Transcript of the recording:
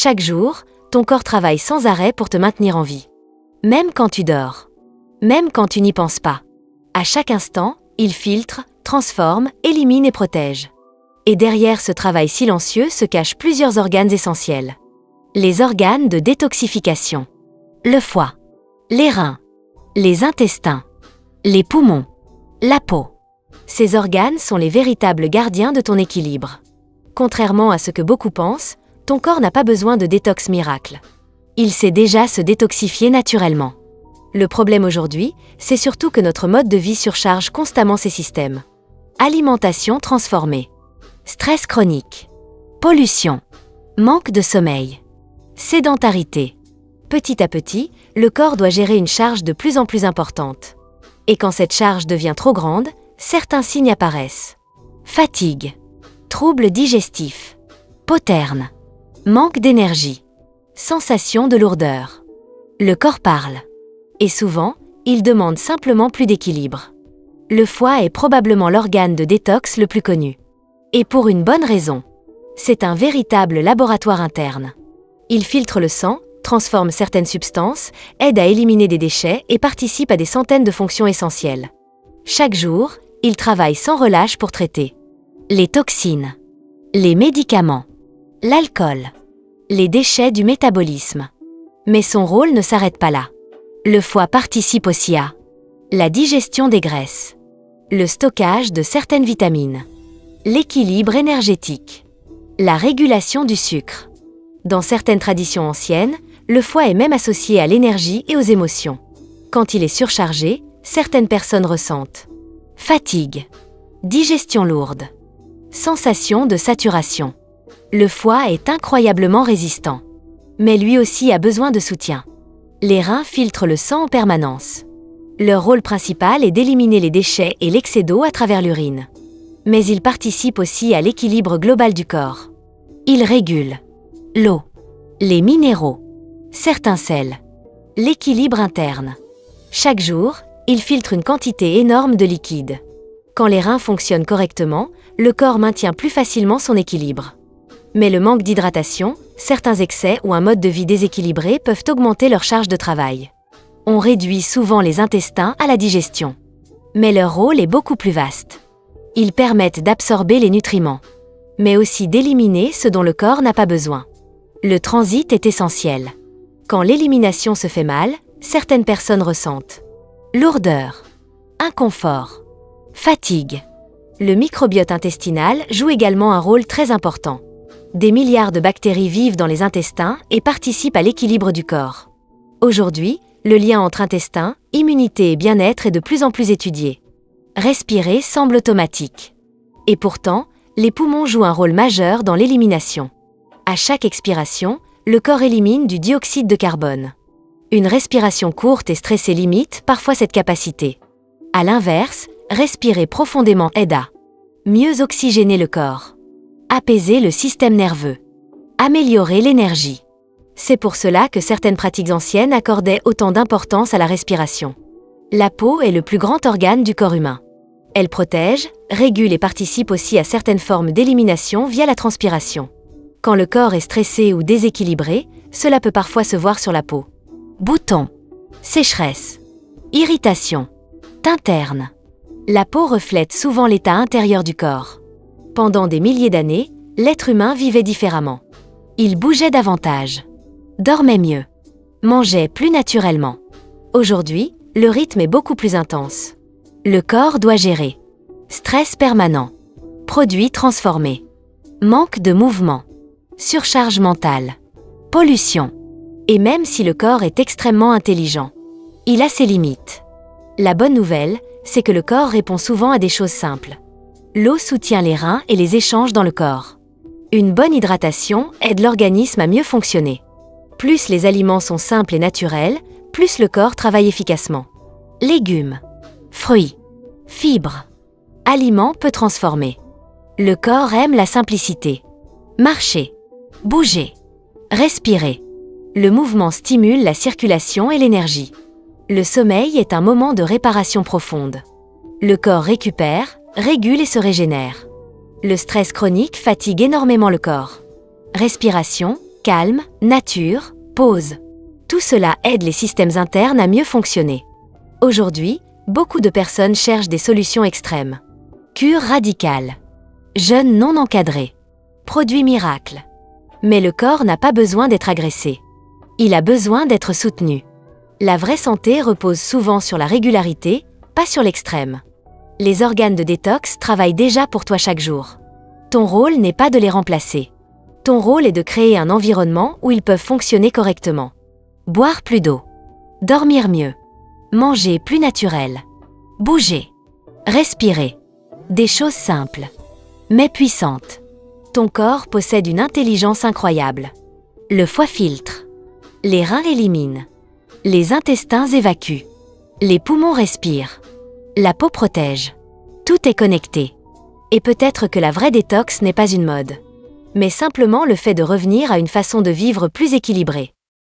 Chaque jour, ton corps travaille sans arrêt pour te maintenir en vie. Même quand tu dors. Même quand tu n'y penses pas. À chaque instant, il filtre, transforme, élimine et protège. Et derrière ce travail silencieux se cachent plusieurs organes essentiels. Les organes de détoxification. Le foie. Les reins. Les intestins. Les poumons. La peau. Ces organes sont les véritables gardiens de ton équilibre. Contrairement à ce que beaucoup pensent, ton corps n'a pas besoin de détox miracle. Il sait déjà se détoxifier naturellement. Le problème aujourd'hui, c'est surtout que notre mode de vie surcharge constamment ces systèmes. Alimentation transformée. Stress chronique. Pollution. Manque de sommeil. Sédentarité. Petit à petit, le corps doit gérer une charge de plus en plus importante. Et quand cette charge devient trop grande, certains signes apparaissent. Fatigue. Troubles digestifs. Peau terne. Manque d'énergie. Sensation de lourdeur. Le corps parle. Et souvent, il demande simplement plus d'équilibre. Le foie est probablement l'organe de détox le plus connu. Et pour une bonne raison. C'est un véritable laboratoire interne. Il filtre le sang, transforme certaines substances, aide à éliminer des déchets et participe à des centaines de fonctions essentielles. Chaque jour, il travaille sans relâche pour traiter les toxines, les médicaments, l'alcool, les déchets du métabolisme. Mais son rôle ne s'arrête pas là. Le foie participe aussi à la digestion des graisses, le stockage de certaines vitamines, l'équilibre énergétique, la régulation du sucre. Dans certaines traditions anciennes, le foie est même associé à l'énergie et aux émotions. Quand il est surchargé, certaines personnes ressentent fatigue, digestion lourde, sensation de saturation. Le foie est incroyablement résistant. Mais lui aussi a besoin de soutien. Les reins filtrent le sang en permanence. Leur rôle principal est d'éliminer les déchets et l'excès d'eau à travers l'urine. Mais ils participent aussi à l'équilibre global du corps. Ils régulent l'eau, les minéraux, certains sels, l'équilibre interne. Chaque jour, ils filtrent une quantité énorme de liquide. Quand les reins fonctionnent correctement, le corps maintient plus facilement son équilibre. Mais le manque d'hydratation, certains excès ou un mode de vie déséquilibré peuvent augmenter leur charge de travail. On réduit souvent les intestins à la digestion. Mais leur rôle est beaucoup plus vaste. Ils permettent d'absorber les nutriments, mais aussi d'éliminer ce dont le corps n'a pas besoin. Le transit est essentiel. Quand l'élimination se fait mal, certaines personnes ressentent lourdeur, inconfort, fatigue. Le microbiote intestinal joue également un rôle très important. Des milliards de bactéries vivent dans les intestins et participent à l'équilibre du corps. Aujourd'hui, le lien entre intestin, immunité et bien-être est de plus en plus étudié. Respirer semble automatique. Et pourtant, les poumons jouent un rôle majeur dans l'élimination. À chaque expiration, le corps élimine du dioxyde de carbone. Une respiration courte et stressée limite parfois cette capacité. À l'inverse, respirer profondément aide à mieux oxygéner le corps, apaiser le système nerveux, améliorer l'énergie. C'est pour cela que certaines pratiques anciennes accordaient autant d'importance à la respiration. La peau est le plus grand organe du corps humain. Elle protège, régule et participe aussi à certaines formes d'élimination via la transpiration. Quand le corps est stressé ou déséquilibré, cela peut parfois se voir sur la peau. Boutons, sécheresse, irritation, teint terne. La peau reflète souvent l'état intérieur du corps. Pendant des milliers d'années, l'être humain vivait différemment. Il bougeait davantage, dormait mieux, mangeait plus naturellement. Aujourd'hui, le rythme est beaucoup plus intense. Le corps doit gérer stress permanent, produits transformés, manque de mouvement, surcharge mentale, pollution. Et même si le corps est extrêmement intelligent, il a ses limites. La bonne nouvelle, c'est que le corps répond souvent à des choses simples. L'eau soutient les reins et les échanges dans le corps. Une bonne hydratation aide l'organisme à mieux fonctionner. Plus les aliments sont simples et naturels, plus le corps travaille efficacement. Légumes, fruits, fibres, aliments peu transformés. Le corps aime la simplicité. Marcher, bouger, respirer. Le mouvement stimule la circulation et l'énergie. Le sommeil est un moment de réparation profonde. Le corps récupère, régule et se régénère. Le stress chronique fatigue énormément le corps. Respiration, Calme, nature, pause. Tout cela aide les systèmes internes à mieux fonctionner. Aujourd'hui, beaucoup de personnes cherchent des solutions extrêmes. Cure radicale. Jeûne non encadré. Produit miracle. Mais le corps n'a pas besoin d'être agressé. Il a besoin d'être soutenu. La vraie santé repose souvent sur la régularité, pas sur l'extrême. Les organes de détox travaillent déjà pour toi chaque jour. Ton rôle n'est pas de les remplacer. Ton rôle est de créer un environnement où ils peuvent fonctionner correctement. Boire plus d'eau. Dormir mieux. Manger plus naturel. Bouger. Respirer. Des choses simples, mais puissantes. Ton corps possède une intelligence incroyable. Le foie filtre. Les reins éliminent. Les intestins évacuent. Les poumons respirent. La peau protège. Tout est connecté. Et peut-être que la vraie détox n'est pas une mode, mais simplement le fait de revenir à une façon de vivre plus équilibrée.